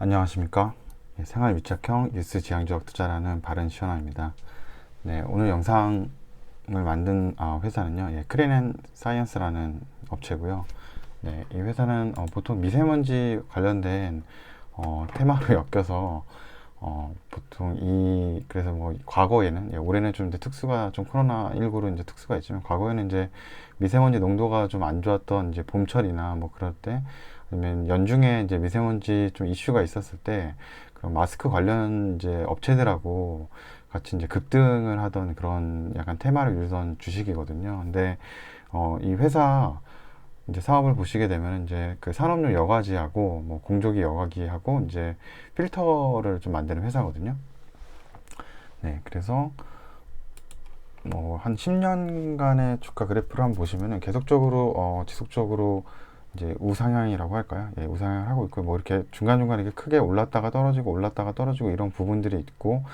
안녕하십니까. 생활 밀착형 뉴스 지향적 투자라는 바른 시원아입니다. 네, 오늘 영상을 만든 회사는요, 크린 사이언스라는 업체고요. 네, 이 회사는 보통 미세먼지 관련된 테마로 엮여서 보통 그래서 뭐 과거에는 올해는 좀 이제 특수가 좀 코로나19로 이제 특수가 있지만 과거에는 이제 미세먼지 농도가 좀 안 좋았던 이제 봄철이나 뭐 그럴 때 아니면 연중에 이제 미세먼지 좀 이슈가 있었을 때 그런 마스크 관련 이제 업체들하고 같이 이제 급등을 하던 그런 약간 테마를 이루던 주식이거든요. 근데 이 회사 이제 사업을 보시게 되면 이제 그 산업용 여과기하고 뭐 공조기 여과기하고 이제 필터를 좀 만드는 회사거든요. 네, 그래서 뭐 한 10년간의 주가 그래프를 한번 보시면은 계속적으로 지속적으로 이제 우상향이라고 할까요? 예, 우상향을 하고 있고 뭐 이렇게 중간중간 이렇게 크게 올랐다가 떨어지고 이런 부분들이 있고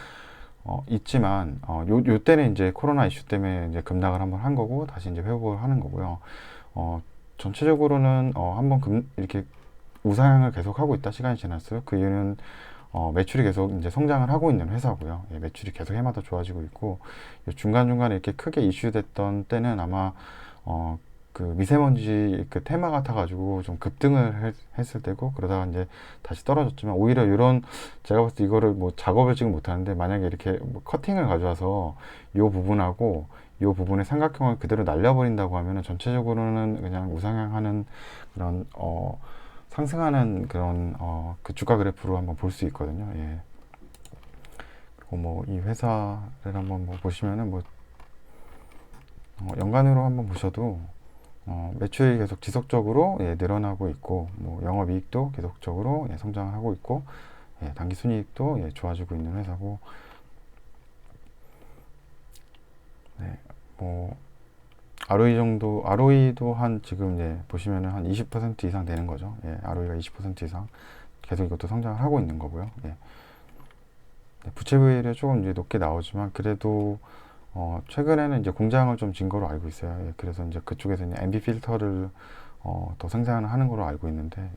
있지만 요 때는 이제 코로나 이슈 때문에 이제 급락을 한번 한 거고 다시 이제 회복을 하는 거고요. 전체적으로는 한번 이렇게 우상향을 계속 하고 있다 시간이 지났어요. 그 이유는 매출이 계속 이제 성장을 하고 있는 회사고요. 예, 매출이 계속 해마다 좋아지고 있고 중간중간에 이렇게 크게 이슈됐던 때는 아마 그 미세먼지 그 테마 같아가지고 좀 급등을 했을 때고 그러다가 이제 다시 떨어졌지만 오히려 이런 제가 봤을 때 이거를 뭐 작업을 지금 못하는데 만약에 이렇게 뭐 커팅을 가져와서 요 부분하고 요 부분의 삼각형을 그대로 날려버린다고 하면은 전체적으로는 그냥 우상향하는 그런 상승하는 그런 그 주가 그래프로 한번 볼 수 있거든요. 예. 그리고 뭐 이 회사를 한번 뭐 보시면은 뭐 연간으로 한번 보셔도 매출이 계속 지속적으로 늘어나고 있고 뭐 영업이익도 계속적으로 성장을 하고 있고 당기순이익도 좋아지고 있는 회사고 네, 뭐 ROE도 한 지금 보시면은 한 20% 이상 되는 거죠. ROE가 20% 이상 계속 이것도 성장을 하고 있는 거고요. 부채 비율이 조금 이제 높게 나오지만 그래도 최근에는 이제 공장을 좀 진 거로 알고 있어요. 그래서 이제 그쪽에서 이제 MB 필터를 더 생산을 하는 걸로 알고 있는데,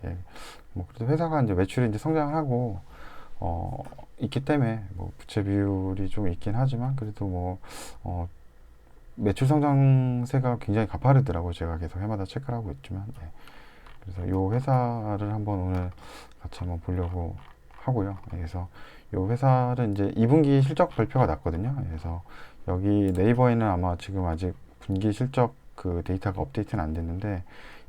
뭐 그래도 회사가 이제 매출이 이제 성장을 하고 있기 때문에 뭐 부채 비율이 좀 있긴 하지만 그래도 뭐 매출 성장세가 굉장히 가파르더라고요. 제가 계속 해마다 체크를 하고 있지만, 그래서 이 회사를 한번 오늘 같이 한번 보려고 하고요. 그래서 이 회사는 이제 2분기 실적 발표가 났거든요. 그래서 여기 네이버에는 아마 지금 아직 분기 실적 그 데이터가 업데이트는 안 됐는데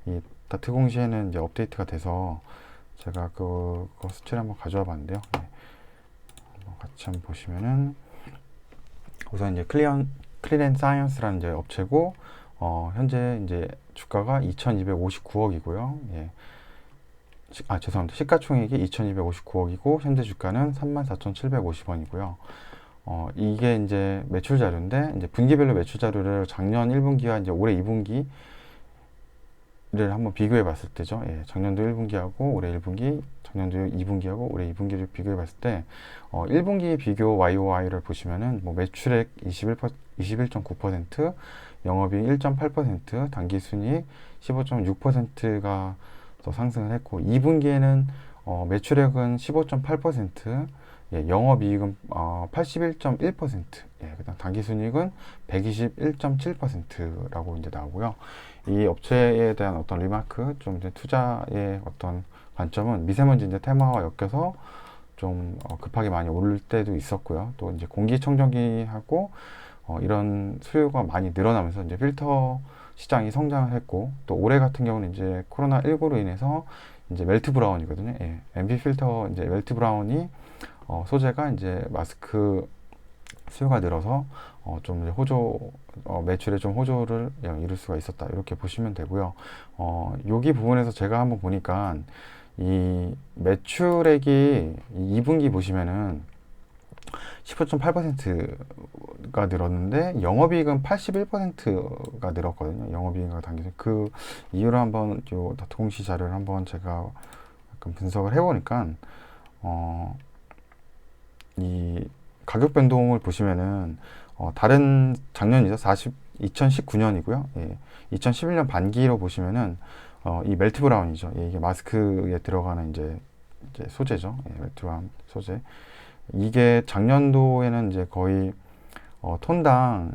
이 다트 공시에는 이제 업데이트가 돼서 제가 그거 수치를 한번 가져와 봤는데요. 같이 한번 보시면은 우선 이제 클린 사이언스라는 이제 업체고 현재 이제 주가가 2,259억이고요. 죄송합니다. 시가총액이 2,259억이고 현재 주가는 34,750원이고요. 이게 이제 매출 자료인데 이제 분기별로 매출 자료를 작년 1분기와 이제 올해 2분기를 한번 비교해 봤을 때죠. 작년도 1분기하고 올해 1분기, 작년도 2분기하고 올해 2분기를 비교해 봤을 때 1분기 비교 YOY를 보시면은 뭐 매출액 21.9%, 영업이익 1.8%, 당기순이익 15.6%가 더 상승을 했고 2분기에는 매출액은 15.8%, 영업이익은 81.1%, 그다음 당기순이익은 121.7%라고 이제 나오고요. 이 업체에 대한 어떤 리마크, 좀 이제 투자의 어떤 관점은 미세먼지 이제 테마와 엮여서 좀 급하게 많이 오를 때도 있었고요. 또 이제 공기청정기하고 이런 수요가 많이 늘어나면서 이제 필터 시장이 성장을 했고 또 올해 같은 경우는 이제 코로나19로 인해서 이제 멜트 브라운이거든요. MB 필터 이제 멜트 브라운이 소재가 이제 마스크 수요가 늘어서 좀 이제 매출에 좀 호조를 이룰 수가 있었다. 이렇게 보시면 되고요. 여기 부분에서 제가 한번 보니까 이 매출액이 2분기 보시면은 15.8%가 늘었는데 영업이익은 81%가 늘었거든요. 영업이익과 당기순 그 이유를 한번 요 다트공시 자료를 한번 제가 약간 분석을 해보니까 이 가격 변동을 보시면은 다른 작년이죠. 2019년이고요. 2011년 반기로 보시면은 이 멜트 브라운이죠. 이게 마스크에 들어가는 이제 이제 소재죠. 예, 멜트 브라운 소재. 이게 작년도에는 이제 거의 톤당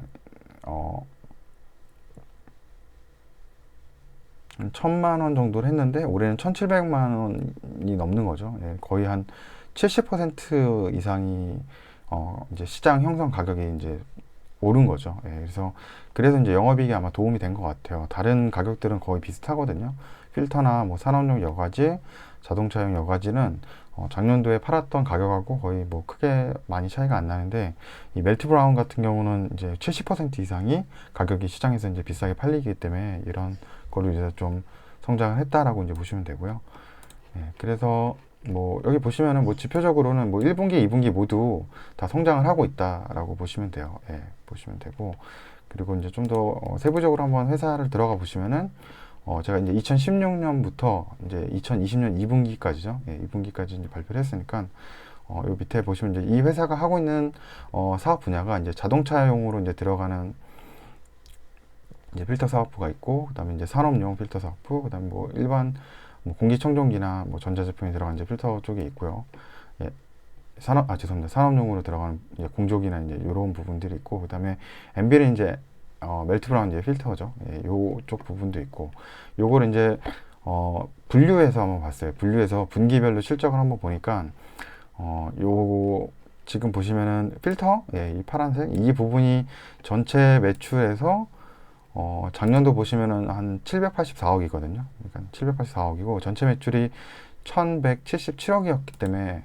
1,000만 원 정도를 했는데 올해는 1,700만 원이 넘는 거죠. 예, 거의 한 70% 이상이 이제 시장 형성 가격이 이제 오른 거죠. 예, 그래서 이제 영업이익이 아마 도움이 된 것 같아요. 다른 가격들은 거의 비슷하거든요. 필터나 뭐 산업용 여과지, 자동차용 여과지는 작년도에 팔았던 가격하고 거의 뭐 크게 많이 차이가 안 나는데 이 멜트 브라운 같은 경우는 이제 70% 이상이 가격이 시장에서 이제 비싸게 팔리기 때문에 이런 걸로 이제 좀 성장을 했다라고 이제 보시면 되고요. 예, 그래서 뭐 여기 보시면은 뭐 지표적으로는 뭐 1분기, 2분기 모두 다 성장을 하고 있다라고 보시면 돼요. 예, 보시면 되고 그리고 이제 좀 더 세부적으로 한번 회사를 들어가 보시면은 제가 이제 2016년부터 이제 2020년 2분기까지죠. 예, 2분기까지 이제 발표를 했으니까 요 밑에 보시면 이제 이 회사가 하고 있는 사업 분야가 이제 자동차용으로 이제 들어가는 이제 필터 사업부가 있고, 그다음에 이제 산업용 필터 사업부, 그다음에 뭐 일반 뭐 공기청정기나 뭐 전자제품에 들어간 이제 필터 쪽이 있고요. 예, 죄송합니다. 산업용으로 들어가는 이제 공조기나 이제 이런 부분들이 있고, 그다음에 MB는 이제 멜트 브라운 이제 필터죠. 예, 요쪽 부분도 있고, 요걸 이제 분류해서 한번 봤어요. 분류해서 분기별로 실적을 한번 보니까 요 지금 보시면은 필터, 예, 이 파란색 이 부분이 전체 매출에서 작년도 보시면은 한 784억이거든요. 그러니까 784억이고 전체 매출이 1177억이었기 때문에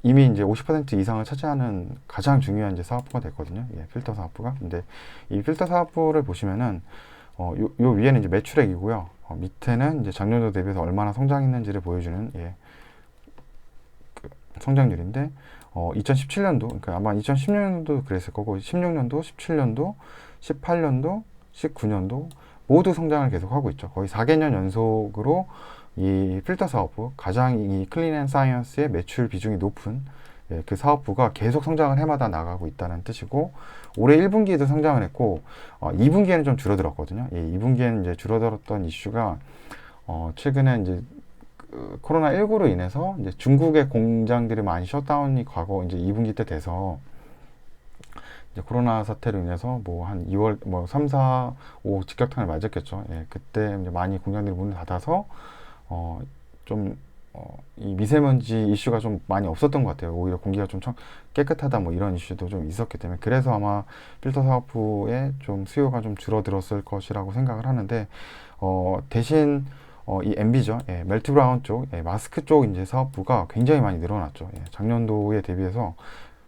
이미 이제 50% 이상을 차지하는 가장 중요한 이제 사업부가 됐거든요. 예, 필터 사업부가. 근데 이 필터 사업부를 보시면은 요 위에는 이제 매출액이고요. 밑에는 이제 작년도 대비해서 얼마나 성장했는지를 보여주는 예, 그 성장률인데 2017년도 그러니까 아마 2016년도 그랬을 거고 16년도, 17년도, 18년도, 19년도 모두 성장을 계속하고 있죠. 거의 4개년 연속으로 이 필터 사업부, 가장 이 클린 앤 사이언스의 매출 비중이 높은 예, 그 사업부가 계속 성장을 해마다 나가고 있다는 뜻이고 올해 1분기에도 성장을 했고 2분기에는 좀 줄어들었거든요. 예, 2분기에는 이제 줄어들었던 이슈가 최근에 이제 코로나19로 인해서 이제 중국의 공장들이 많이 셧다운이 과거 이제 2분기 때 돼서 이제 코로나 사태로 인해서 뭐 한 2월 뭐 3, 4, 5 직격탄을 맞았겠죠. 예, 그때 이제 많이 공장들이 문을 닫아서 좀 이 미세먼지 이슈가 좀 많이 없었던 것 같아요. 오히려 공기가 좀 깨끗하다 뭐 이런 이슈도 좀 있었기 때문에 그래서 아마 필터 사업부에 좀 수요가 좀 줄어들었을 것이라고 생각을 하는데 대신 이 MB죠. 예, 멜트 브라운 쪽, 예, 마스크 쪽 이제 사업부가 굉장히 많이 늘어났죠. 예, 작년도에 대비해서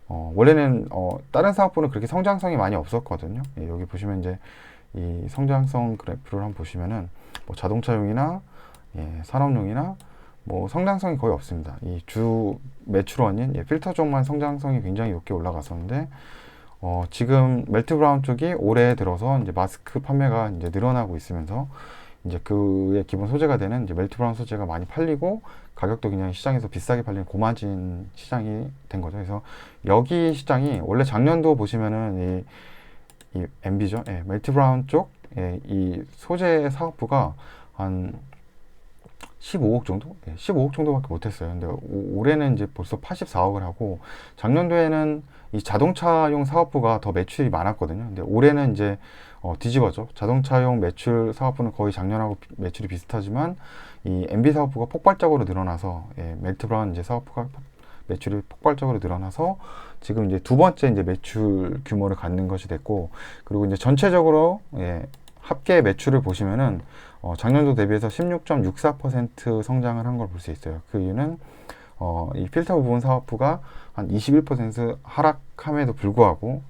원래는 다른 사업부는 그렇게 성장성이 많이 없었거든요. 예, 여기 보시면 이제 이 성장성 그래프를 한번 보시면은 뭐 자동차용이나 예, 산업용이나 뭐 성장성이 거의 없습니다. 이 주 매출원인 예, 필터 쪽만 성장성이 굉장히 높게 올라갔었는데 지금 멜트 브라운 쪽이 올해 들어서 이제 마스크 판매가 이제 늘어나고 있으면서 이제 그의 기본 소재가 되는 이제 멜트 브라운 소재가 많이 팔리고 가격도 그냥 시장에서 비싸게 팔리는 고마진 시장이 된 거죠. 그래서 여기 시장이 원래 작년도 보시면은 이 MB죠. 예, 멜트 브라운 쪽, 예, 이 소재 사업부가 한 15억 정도? 예, 15억 정도밖에 못했어요. 근데 올해는 이제 벌써 84억을 하고 작년도에는 이 자동차용 사업부가 더 매출이 많았거든요. 근데 올해는 이제 뒤집어져. 자동차용 매출 사업부는 거의 작년하고 매출이 비슷하지만 이 MB 사업부가 폭발적으로 늘어나서 예, 멜트 브라운 이제 사업부가 매출이 폭발적으로 늘어나서 지금 이제 두 번째 이제 매출 규모를 갖는 것이 됐고 그리고 이제 전체적으로 예, 합계 매출을 보시면은 작년도 대비해서 16.64% 성장을 한 걸 볼 수 있어요. 그 이유는 이 필터 부분 사업부가 한 21% 하락함에도 불구하고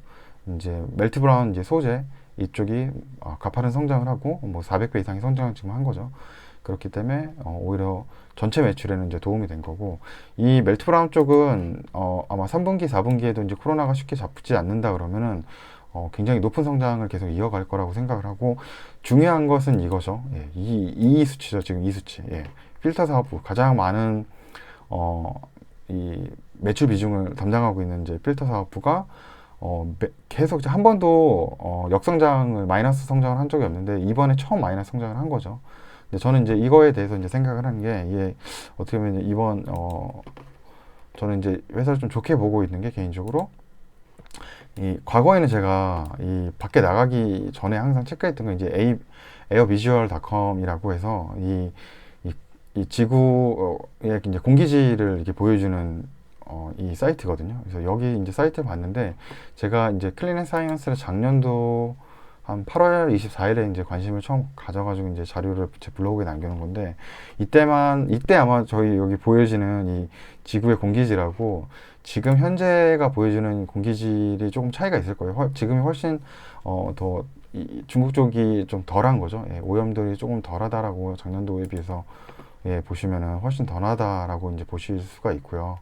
이제 멜트 브라운 이제 소재 이쪽이 가파른 성장을 하고 뭐 400배 이상의 성장을 지금 한 거죠. 그렇기 때문에 오히려 전체 매출에는 이제 도움이 된 거고 이 멜트 브라운 쪽은 아마 3분기, 4분기에도 이제 코로나가 쉽게 잡지 않는다 그러면은 굉장히 높은 성장을 계속 이어갈 거라고 생각을 하고 중요한 것은 이거죠. 예, 이 수치죠. 지금 이 수치. 예, 필터 사업부 가장 많은 이 매출 비중을 담당하고 있는 이제 필터 사업부가 계속 한 번도 역성장을 마이너스 성장을 한 적이 없는데 이번에 처음 마이너스 성장을 한 거죠. 근데 저는 이제 이거에 대해서 이제 생각을 하는 게 이게 어떻게 보면 이제 이번 저는 이제 회사를 좀 좋게 보고 있는 게 개인적으로 이 과거에는 제가 이 밖에 나가기 전에 항상 체크했던 건 이제 에어비주얼닷컴이라고 해서 이 지구의 이제 공기질을 이렇게 보여주는 이 사이트거든요. 그래서 여기 이제 사이트를 봤는데 제가 이제 클린앤사이언스를 작년도 한 8월 24일에 이제 관심을 처음 가져가지고 이제 자료를 제 블로그에 남겨놓은 건데 이때 아마 저희 여기 보여지는 이 지구의 공기질하고 지금 현재가 보여주는 공기질이 조금 차이가 있을 거예요. 지금이 훨씬 더 중국 쪽이 좀 덜한 거죠. 예, 오염들이 조금 덜하다라고 작년도에 비해서 예, 보시면은 훨씬 덜하다라고 이제 보실 수가 있고요.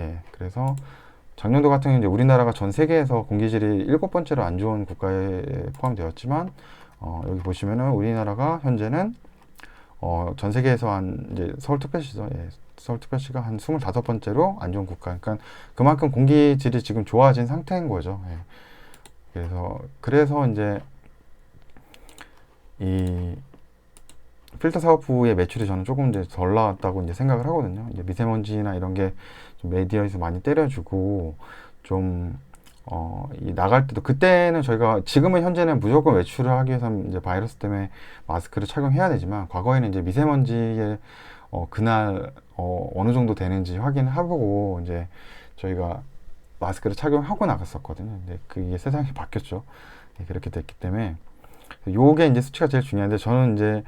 예, 그래서 작년도 같은 경우는 이제 우리나라가 전 세계에서 공기질이 7번째로 안 좋은 국가에 포함되었지만 여기 보시면은 우리나라가 현재는 전 세계에서 한 이제 서울특별시죠. 예, 서울특별시가 한 25번째로 안 좋은 국가. 그러니까 그만큼 공기질이 지금 좋아진 상태인 거죠. 예. 그래서 이제 이 필터 사업부의 매출이 저는 조금 이제 덜 나왔다고 이제 생각을 하거든요. 이제 미세먼지나 이런 게 좀 메디어에서 많이 때려주고 좀 이 나갈 때도 그때는 저희가 지금은 현재는 무조건 외출을 하기 위해서는 이제 바이러스 때문에 마스크를 착용해야 되지만 과거에는 이제 미세먼지의 그날 어느 정도 되는지 확인을 해보고 이제 저희가 마스크를 착용하고 나갔었거든요. 근데 그게 세상이 바뀌었죠. 네, 그렇게 됐기 때문에 요게 이제 수치가 제일 중요한데 저는 이제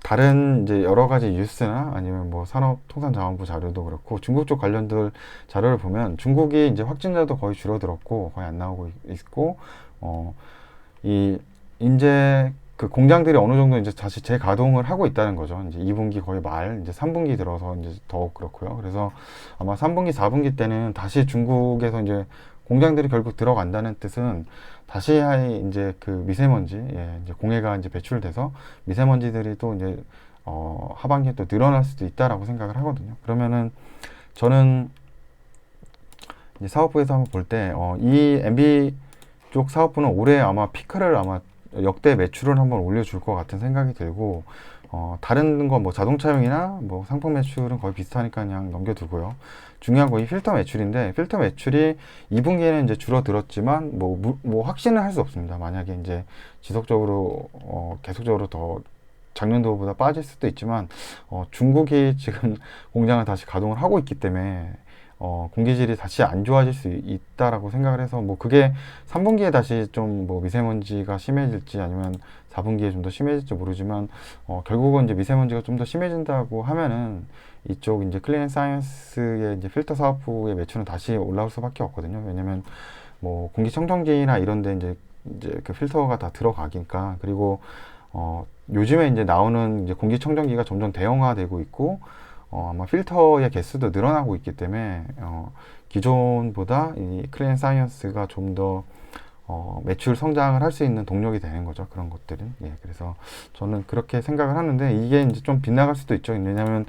다른 이제 여러 가지 뉴스나 아니면 뭐 산업통상자원부 자료도 그렇고 중국 쪽 관련들 자료를 보면 중국이 이제 확진자도 거의 줄어들었고 거의 안 나오고 있고 이제 그 공장들이 어느 정도 이제 다시 재가동을 하고 있다는 거죠. 이제 2분기 거의 말 이제 3분기 들어서 이제 더욱 그렇고요. 그래서 아마 3분기, 4분기 때는 다시 중국에서 이제 공장들이 결국 들어간다는 뜻은 다시 이제 그 미세먼지, 예, 이제 공해가 이제 배출돼서 미세먼지들이 또 이제 하반기에 또 늘어날 수도 있다라고 생각을 하거든요. 그러면은 저는 이제 사업부에서 한번 볼 때 이 MB 쪽 사업부는 올해 아마 피크를 아마 역대 매출을 한번 올려줄 것 같은 생각이 들고 다른 거 뭐 자동차용이나 뭐 상품 매출은 거의 비슷하니까 그냥 넘겨두고요. 중요한 건 이 필터 매출인데 필터 매출이 2분기에는 이제 줄어들었지만 뭐 확신을 할 수 없습니다. 만약에 이제 지속적으로 계속적으로 더 작년도보다 빠질 수도 있지만 중국이 지금 공장을 다시 가동을 하고 있기 때문에 공기질이 다시 안 좋아질 수 있다라고 생각을 해서 뭐 그게 3분기에 다시 좀 뭐 미세먼지가 심해질지 아니면 4분기에 좀 더 심해질지 모르지만 결국은 이제 미세먼지가 좀 더 심해진다고 하면은 이쪽 이제 클린앤사이언스의 이제 필터 사업부의 매출은 다시 올라올 수밖에 없거든요. 왜냐면 뭐 공기청정기나 이런데 이제 그 필터가 다 들어가니까 그리고 요즘에 이제 나오는 이제 공기청정기가 점점 대형화되고 있고 아마 필터의 개수도 늘어나고 있기 때문에 기존보다 이 클린사이언스가 좀 더 매출 성장을 할 수 있는 동력이 되는 거죠. 그런 것들은. 예, 그래서 저는 그렇게 생각을 하는데 이게 이제 좀 빗나갈 수도 있죠. 왜냐하면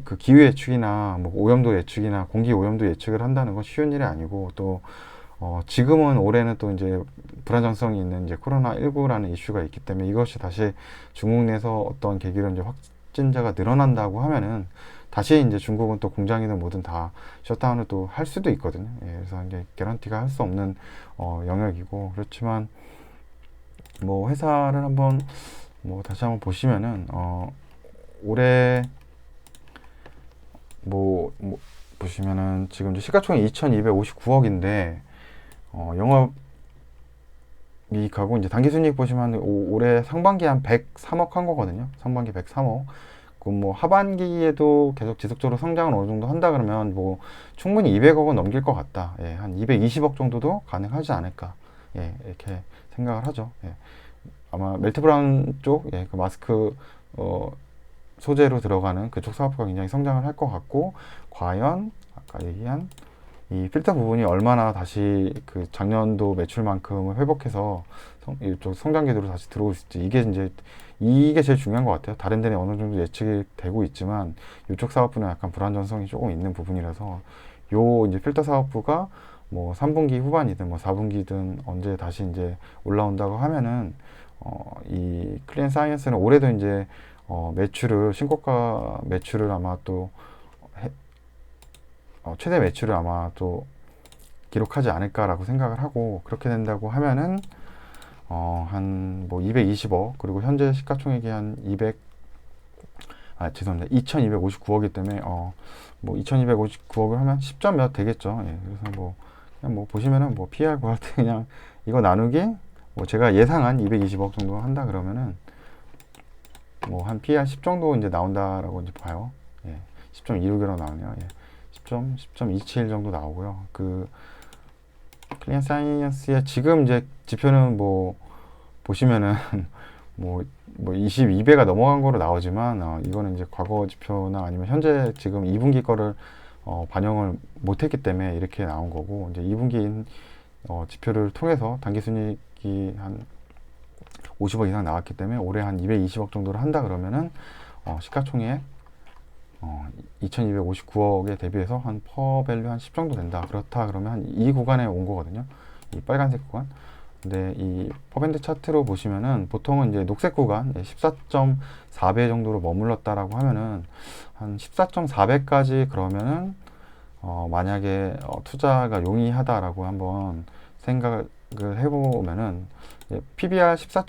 그 기후 예측이나 뭐 오염도 예측이나 공기 오염도 예측을 한다는 건 쉬운 일이 아니고 또 지금은 올해는 또 이제 불안정성이 있는 이제 코로나19라는 이슈가 있기 때문에 이것이 다시 중국 내에서 어떤 계기로 이제 확진자가 늘어난다고 하면은 다시 이제 중국은 또 공장이든 뭐든 다 셧다운을 또 할 수도 있거든요. 예, 그래서 이제 개런티가 할 수 없는 영역이고 그렇지만 뭐 회사를 한번 뭐 다시 한번 보시면은 올해 뭐 보시면은 지금 시가총액 2,259억인데 영업이익하고 이제 당기순이익 보시면 올해 상반기 한 103억 한 거거든요. 상반기 103억. 그 뭐 하반기에도 계속 지속적으로 성장을 어느 정도 한다 그러면 뭐 충분히 200억은 넘길 것 같다. 예, 한 220억 정도도 가능하지 않을까. 예, 이렇게 생각을 하죠. 예. 아마 멜트 브라운 쪽, 예, 그 마스크 소재로 들어가는 그쪽 사업부가 굉장히 성장을 할 것 같고 과연 아까 얘기한 이 필터 부분이 얼마나 다시 그 작년도 매출만큼을 회복해서 이쪽 성장 궤도로 다시 들어올 수 있지 이게 제일 중요한 것 같아요. 다른 데는 어느 정도 예측이 되고 있지만 이쪽 사업부는 약간 불안전성이 조금 있는 부분이라서 요 이제 필터 사업부가 뭐 3분기 후반이든 뭐 4분기든 언제 다시 이제 올라온다고 하면은 이 클리엔 사이언스는 올해도 이제 매출을 신고가 매출을 아마 또 최대 매출을 아마 또 기록하지 않을까라고 생각을 하고, 그렇게 된다고 하면은 한 뭐 220억, 그리고 현재 시가총액이 한 2259억이기 때문에 뭐 2259억을 하면 10점 몇 되겠죠. 예, 그래서 뭐 그냥 뭐 보시면은 뭐 PR 구할 때 그냥 이거 나누기 뭐 제가 예상한 220억 정도 한다 그러면은 뭐 한 PR 10 정도 이제 나온다라고 이제 봐요. 예, 10.26이라고 나오네요. 예, 10.27 정도 나오고요. 그 클리엔 사이언스의 지금 이제 지표는 뭐 보시면은 뭐 22배가 넘어간 거로 나오지만 이거는 이제 과거 지표나 아니면 현재 지금 2분기 거를 반영을 못했기 때문에 이렇게 나온 거고, 이제 2분기 지표를 통해서 당기순이익이 한 50억 이상 나왔기 때문에 올해 한 220억 정도를 한다 그러면은 시가총액 2259억에 대비해서 한 퍼밸류 한 10 정도 된다. 그렇다 그러면 한 이 구간에 온 거거든요. 이 빨간색 구간. 근데 이 퍼밴드 차트로 보시면은 보통은 이제 녹색 구간 14.4배 정도로 머물렀다라고 하면은 한 14.4배까지 그러면은 만약에 투자가 용이하다라고 한번 생각을 해보면은 PBR 14.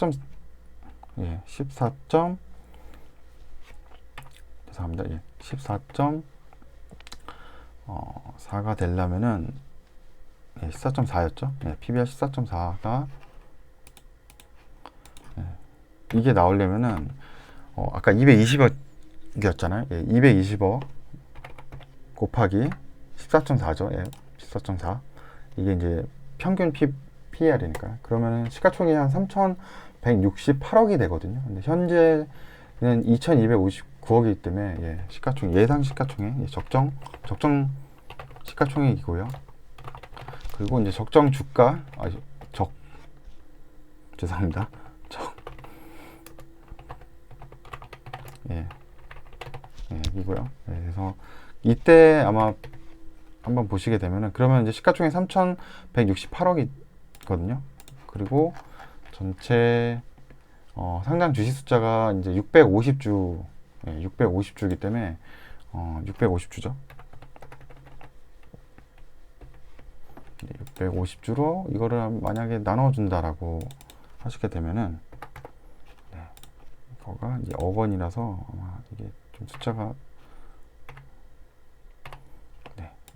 죄송합니다. 14.4가 되려면은 14.4였죠. PBR 14.4가 이게 나오려면은 아까 220억이었잖아요. 220억 곱하기 14.4죠. 14.4. 이게 이제 평균 PER이니까. 그러면은 시가총액이 한 3,168억이 되거든요. 근데 현재는 2,259억이기 때문에 시가총액, 예상 시가총액, 적정 시가총액이고요. 그리고 이제 적정 주가, 죄송합니다. 이고요. 그래서 이때 아마 한번 보시게 되면은, 그러면 이제 시가총액 3,168억이거든요. 그리고 전체 상장 주식 숫자가 이제 650주, 650주이기 때문에 650주죠. 650주로 이거를 만약에 나눠준다라고 하시게 되면은 이거가 이제 억 원이라서 아마 이게 좀 숫자가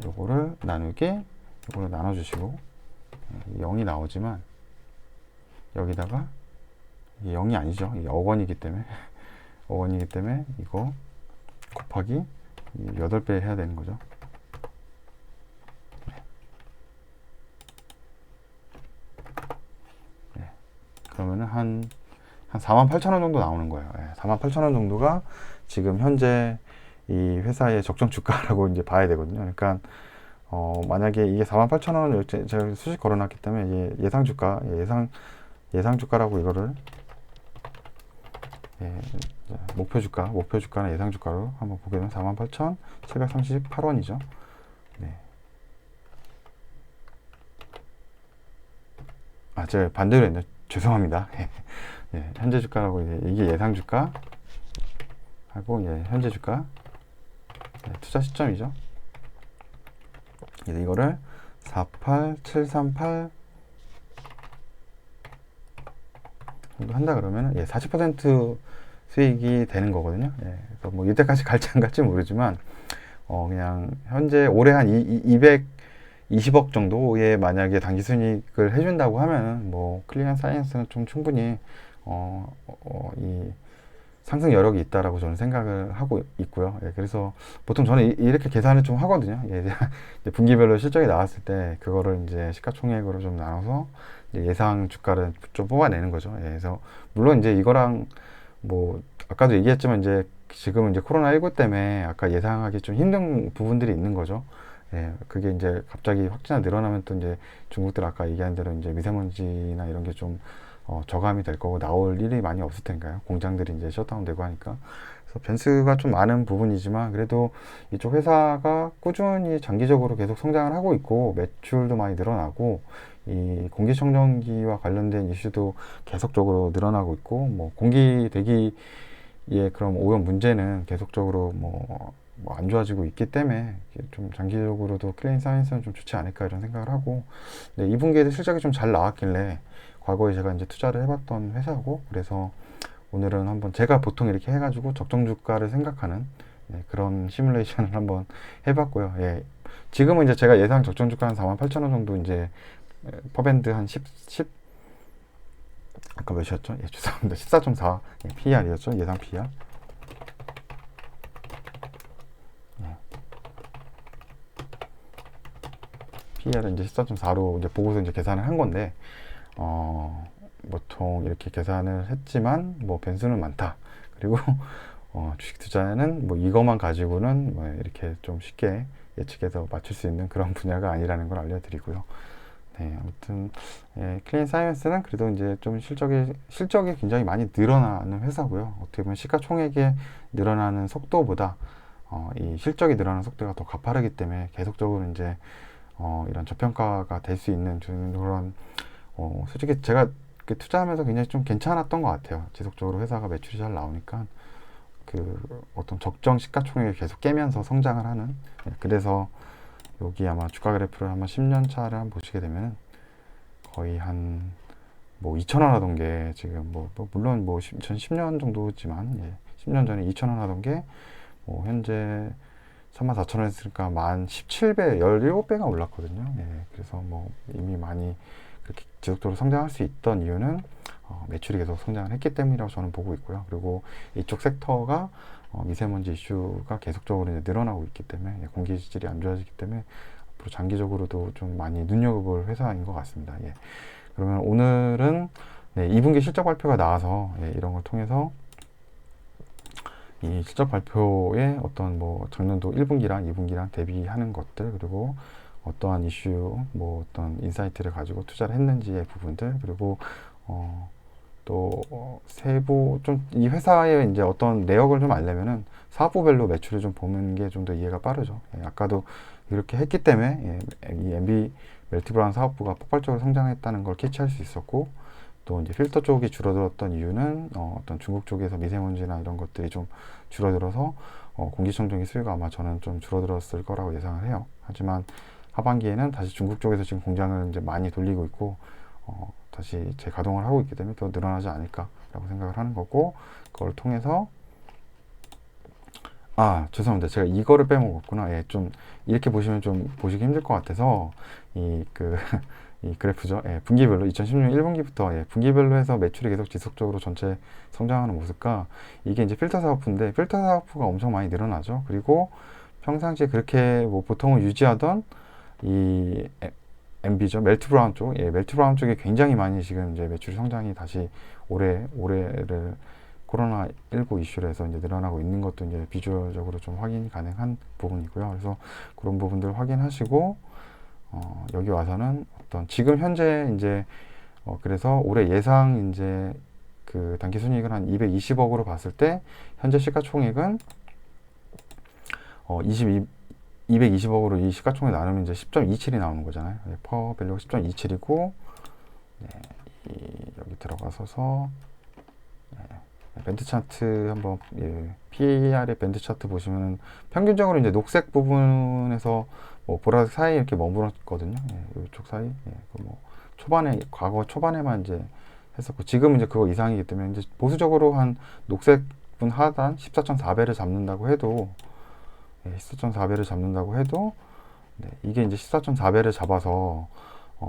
요거를 나누기 요거를 나눠주시고 0이 나오지만 여기다가 이게 0이 아니죠. 이게 억 원이기 때문에 억 원이기 때문에 이거 곱하기 8배 해야 되는 거죠. 그러면은 한 48,000원 정도 나오는 거예요. 48,000원 정도가 지금 현재 이 회사의 적정 주가라고 이제 봐야 되거든요. 그러니까 만약에 이게 48,000원을 제가 수식 걸어놨기 때문에 예상 주가, 예상 주가라고 이거를 목표 주가나 예상 주가로 한번 보게 되면 48,738원이죠. 제가 반대로 했네요. 죄송합니다. 현재 주가라고 이게 예상 주가 하고 현재 주가 투자 시점이죠. 이거를 48738 정도 한다 그러면 40% 수익이 되는 거거든요. 그래서 뭐 이때까지 갈지 안 갈지 모르지만 그냥 현재 올해 한 220억 정도의 만약에 당기순이익을 해준다고 하면 뭐 클리엔 사이언스는 좀 충분히 이 상승 여력이 있다라고 저는 생각을 하고 있고요. 그래서 보통 저는 이렇게 계산을 좀 하거든요. 이제 분기별로 실적이 나왔을 때 그거를 이제 시가총액으로 좀 나눠서 예상 주가를 좀 뽑아내는 거죠. 그래서 물론 이제 이거랑 뭐 아까도 얘기했지만 이제 지금은 이제 코로나19 때문에 아까 예상하기 좀 힘든 부분들이 있는 거죠. 그게 이제 갑자기 확진자 늘어나면 또 이제 중국들 아까 얘기한 대로 이제 미세먼지나 이런 게 좀 저감이 될 거고 나올 일이 많이 없을 테니까요. 공장들이 이제 셧다운 되고 하니까. 그래서 변수가 좀 많은 부분이지만 그래도 이쪽 회사가 꾸준히 장기적으로 계속 성장을 하고 있고 매출도 많이 늘어나고 이 공기청정기와 관련된 이슈도 계속적으로 늘어나고 있고 뭐 공기 대기의 그런 오염 문제는 계속적으로 뭐 안 좋아지고 있기 때문에 좀 장기적으로도 클린 사이언스는 좀 좋지 않을까 이런 생각을 하고, 네, 2분기에도 실적이 좀 잘 나왔길래 과거에 제가 이제 투자를 해봤던 회사고, 그래서 오늘은 한번 제가 보통 이렇게 해가지고 적정 주가를 생각하는, 네, 그런 시뮬레이션을 한번 해봤고요. 예. 지금은 이제 제가 예상 적정 주가 한 48,000원 정도 이제 퍼밴드 한 10 아까 몇이었죠? 예, 죄송합니다. 14.4 PER이었죠? 예상 PER. PER을 이제 14.4로 이제 보고서 이제 계산을 한 건데, 보통 이렇게 계산을 했지만 뭐 변수는 많다. 그리고 주식 투자는 뭐 이것만 가지고는 뭐 이렇게 좀 쉽게 예측해서 맞출 수 있는 그런 분야가 아니라는 걸 알려드리고요. 네, 아무튼 클린 사이언스는 그래도 이제 좀 실적이 굉장히 많이 늘어나는 회사고요. 어떻게 보면 시가총액이 늘어나는 속도보다 이 실적이 늘어나는 속도가 더 가파르기 때문에 계속적으로 이제 이런 저평가가 될 수 있는 그런 솔직히 제가 투자하면서 굉장히 좀 괜찮았던 것 같아요. 지속적으로 회사가 매출이 잘 나오니까 그 어떤 적정 시가총액을 계속 깨면서 성장을 하는. 그래서 여기 아마 주가 그래프를 한번 10년 차를 한번 보시게 되면 거의 한 뭐 2,000원 하던 게 지금 뭐 물론 뭐 2010년 정도지만 10년 전에 2,000원 하던 게 뭐 현재 34,000원 했으니까 만 17배, 17배가 올랐거든요. 그래서 뭐 이미 많이 그렇게 지속적으로 성장할 수 있던 이유는 매출이 계속 성장을 했기 때문이라고 저는 보고 있고요. 그리고 이쪽 섹터가 미세먼지 이슈가 계속적으로 이제 늘어나고 있기 때문에 공기 질이 안 좋아지기 때문에 앞으로 장기적으로도 좀 많이 눈여겨볼 회사인 것 같습니다. 그러면 오늘은 2분기 실적 발표가 나와서 이런 걸 통해서 이 실적 발표에 어떤 뭐 작년도 1분기랑 2분기랑 대비하는 것들, 그리고 어떠한 이슈, 뭐 어떤 인사이트를 가지고 투자를 했는지의 부분들, 그리고 또 세부 좀 이 회사의 이제 어떤 내역을 좀 알려면은 사업부별로 매출을 좀 보는 게 좀 더 이해가 빠르죠. 아까도 이렇게 했기 때문에 이 MB 멜트브라운 사업부가 폭발적으로 성장했다는 걸 캐치할 수 있었고, 또 이제 필터 쪽이 줄어들었던 이유는 어떤 중국 쪽에서 미세먼지나 이런 것들이 좀 줄어들어서 공기청정기 수요가 아마 저는 좀 줄어들었을 거라고 예상을 해요. 하지만 하반기에는 다시 중국 쪽에서 지금 공장을 이제 많이 돌리고 있고 다시 재가동을 하고 있기 때문에 더 늘어나지 않을까라고 생각을 하는 거고, 그걸 통해서 죄송합니다. 제가 이거를 빼먹었구나. 좀 이렇게 보시면 좀 보시기 힘들 것 같아서 이 그래프죠. 분기별로 2016년 1분기부터 분기별로 해서 매출이 계속 지속적으로 전체 성장하는 모습과, 이게 이제 필터 사업부인데 필터 사업부가 엄청 많이 늘어나죠. 그리고 평상시에 그렇게 뭐 보통은 유지하던 이 MB죠. 멜트 브라운 쪽. 멜트 브라운 쪽이 굉장히 많이 지금 이제 매출 성장이 다시 올해를 코로나19 이슈로 해서 이제 늘어나고 있는 것도 이제 비주얼적으로 좀 확인이 가능한 부분이고요. 그래서 그런 부분들 확인하시고, 여기 와서는 어떤 지금 현재 이제 그래서 올해 예상 이제 그 단기 순이익은 한 220억으로 봤을 때 현재 시가총액은 220억으로 이 시가총액 나누면 이제 10.27이 나오는 거잖아요. 퍼 밸류가 10.27이고, 여기 들어가서서 밴드 차트 한번 PER의 밴드 차트 보시면은 평균적으로 이제 녹색 부분에서 뭐 보라색 사이 이렇게 머물렀거든요. 이쪽 사이. 뭐 과거 초반에만 이제 했었고, 지금은 이제 그거 이상이기 때문에 이제 보수적으로 한 녹색 분 하단 14.4배를 잡는다고 해도 14.4배를 잡는다고 해도 이게 이제 14.4배를 잡아서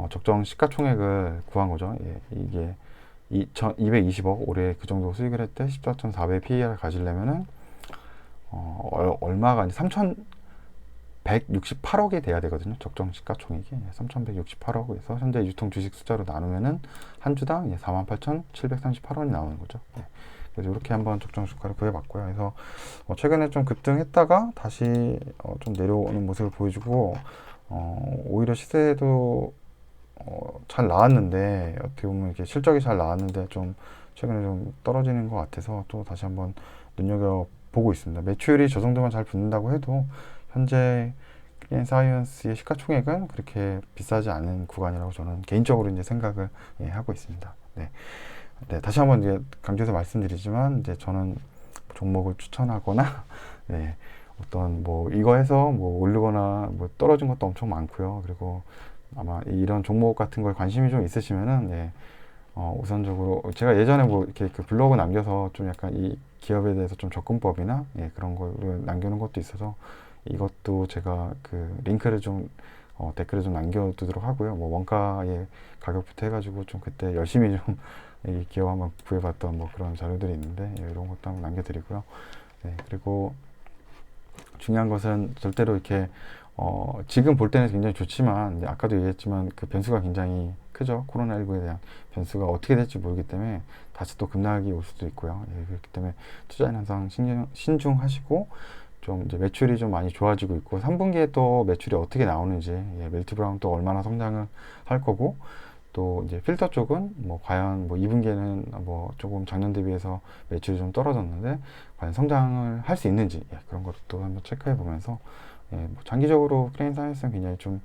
적정 시가총액을 구한 거죠. 이게 220억 올해 그 정도 수익을 했대 14.4배 PER을 가지려면은 얼마가 아니 3,168억이 돼야 되거든요. 적정 시가총액이 3,168억에서 현재 유통 주식 숫자로 나누면은 한 주당 48,738원이 나오는 거죠. 그래서 이렇게 한번 적정 주가를 구해봤고요. 그래서 최근에 좀 급등했다가 다시 좀 내려오는 모습을 보여주고, 오히려 시세도 잘 나왔는데 어떻게 보면 이렇게 실적이 잘 나왔는데 좀 최근에 좀 떨어지는 것 같아서 또 다시 한번 눈여겨 보고 있습니다. 매출이 저 정도만 잘 붙는다고 해도 현재 크레인 사이언스의 시가총액은 그렇게 비싸지 않은 구간이라고 저는 개인적으로 이제 생각을 하고 있습니다. 네. 네, 다시 한번 이제 강조해서 말씀드리지만 이제 저는 종목을 추천하거나 네, 어떤 뭐 이거 해서 뭐 오르거나 뭐 떨어진 것도 엄청 많고요. 그리고 아마 이런 종목 같은 거에 관심이 좀 있으시면은 네, 우선적으로 제가 예전에 뭐 이렇게 그 블로그 남겨서 좀 약간 이 기업에 대해서 좀 접근법이나 그런 거를 남겨놓은 것도 있어서 이것도 제가 그 링크를 좀 댓글에 좀 남겨두도록 하고요. 뭐 원가의 가격부터 해가지고 좀 그때 열심히 좀 이 기업 한번 구해봤던 뭐 그런 자료들이 있는데 이런 것도 한번 남겨드리고요. 네, 그리고 중요한 것은 절대로 이렇게 지금 볼 때는 굉장히 좋지만 아까도 얘기했지만 그 변수가 굉장히 크죠. 코로나19에 대한 변수가 어떻게 될지 모르기 때문에 다시 또 급락이 올 수도 있고요. 그렇기 때문에 투자는 항상 신중하시고 좀 이제 매출이 좀 많이 좋아지고 있고 3분기에 또 매출이 어떻게 나오는지 멜트 브라운 또 얼마나 성장을 할 거고 또 이제 필터 쪽은 뭐 과연 뭐 2분기에는 뭐 조금 작년 대비해서 매출이 좀 떨어졌는데 과연 성장을 할 수 있는지 그런 것도 한번 체크해 보면서 뭐 장기적으로 크레인 사이언스는 굉장히 좀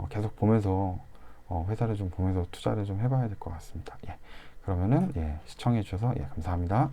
계속 보면서 회사를 좀 보면서 투자를 좀 해봐야 될 것 같습니다. 그러면은 시청해 주셔서 감사합니다.